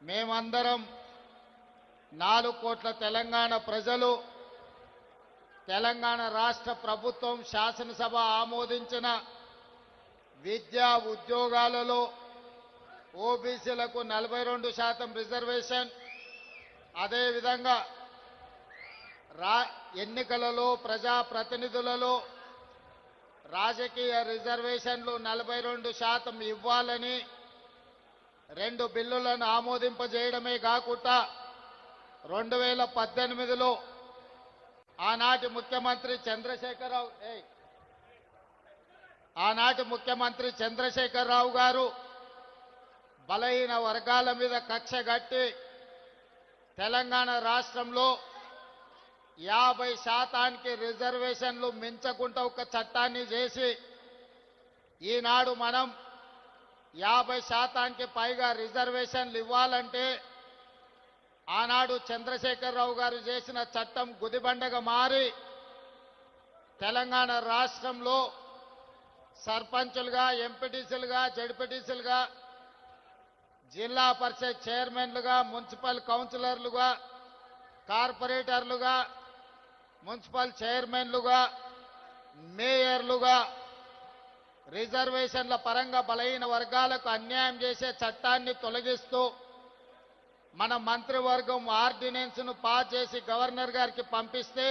మేమందరం 4 కోట్ల తెలంగాణ ప్రజలు తెలంగాణ రాష్ట్ర ప్రభుత్వం శాసనసభ ఆమోదించిన విద్యా ఉద్యోగాలలో ఓబీసీలకు 42% రిజర్వేషన్, అదేవిధంగా ఎన్నికలలో ప్రజాప్రతినిధులలో రాజకీయ రిజర్వేషన్లు 42% ఇవ్వాలని 2 బిల్లులను ఆమోదింపజేయడమే కాకుండా 2018లో ఆనాటి ముఖ్యమంత్రి చంద్రశేఖరరావు గారు బలహీన వర్గాల మీద కక్ష కట్టి తెలంగాణ రాష్ట్రంలో 50% రిజర్వేషన్లు మించకుండా ఒక చట్టాన్ని చేసి ఈనాడు మనం 50%కి పైగా రిజర్వేషన్లు ఇవ్వాలంటే ఆనాడు చంద్రశేఖరరావు గారు చేసిన చట్టం గుదిబండగా మారి తెలంగాణ రాష్ట్రంలో సర్పంచులుగా, ఎంపీటీసీలుగా, జడ్పీటీసీలుగా, జిల్లా పరిషత్ చైర్మన్లుగా, మున్సిపల్ కౌన్సిలర్లుగా, కార్పొరేటర్లుగా, మున్సిపల్ చైర్మన్లుగా, మేయర్లుగా రిజర్వేషన్ల పరంగా బలహీన వర్గాలకు అన్యాయం చేసే చట్టాన్ని తొలగిస్తూ మన మంత్రివర్గం ఆర్డినెన్స్ను పాస్ చేసి గవర్నర్ గారికి పంపిస్తే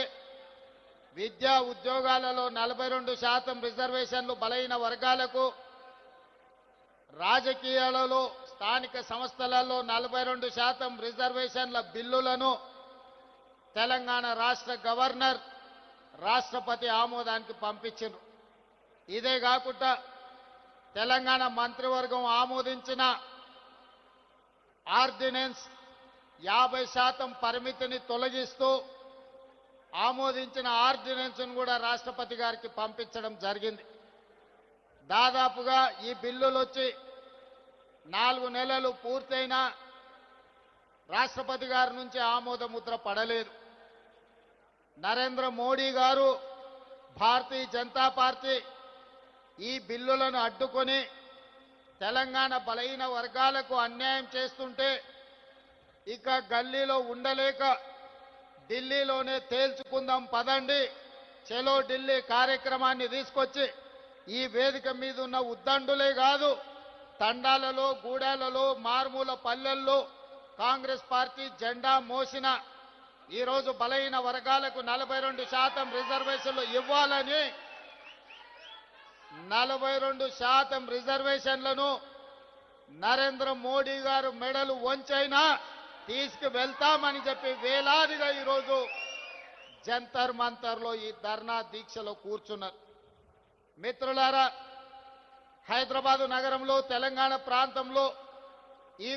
విద్యా ఉద్యోగాలలో 42% రిజర్వేషన్లు బలహీన వర్గాలకు, రాజకీయాలలో స్థానిక సంస్థలలో 42% రిజర్వేషన్ల బిల్లులను తెలంగాణ రాష్ట్ర గవర్నర్ రాష్ట్రపతి ఆమోదానికి పంపించారు. ఇదే కాకుండా తెలంగాణ మంత్రివర్గం ఆమోదించిన ఆర్డినెన్స్ 50% పరిమితిని తొలగిస్తూ ఆమోదించిన ఆర్డినెన్స్ను కూడా రాష్ట్రపతి గారికి పంపించడం జరిగింది. దాదాపుగా ఈ బిల్లులు వచ్చి 4 నెలలు పూర్తయినా రాష్ట్రపతి గారి నుంచి ఆమోద ముద్ర పడలేదు. నరేంద్ర మోడీ గారు, భారతీయ జనతా పార్టీ ఈ బిల్లులను అడ్డుకొని తెలంగాణ బలహీన వర్గాలకు అన్యాయం చేస్తుంటే ఇక గల్లీలో ఉండలేక ఢిల్లీలోనే తేల్చుకుందాం పదండి, చలో ఢిల్లీ కార్యక్రమాన్ని తీసుకొచ్చి ఈ వేదిక మీద ఉన్న ఉద్దండులే కాదు, తండాలలో, గూడాలలో, మారుమూల పల్లెల్లో కాంగ్రెస్ పార్టీ జెండా మోసిన ఈరోజు బలహీన వర్గాలకు 42% రిజర్వేషన్లు ఇవ్వాలని 42% రిజర్వేషన్లను నరేంద్ర మోడీ గారు మెడలు వంచైనా తీసుకువెళ్తామని చెప్పి వేలాదిగా ఈరోజు జంతర్ మంతర్లో ఈ ధర్నా దీక్షలో కూర్చున్నారు. మిత్రులారా, హైదరాబాదు నగరంలో, తెలంగాణ ప్రాంతంలో ఈ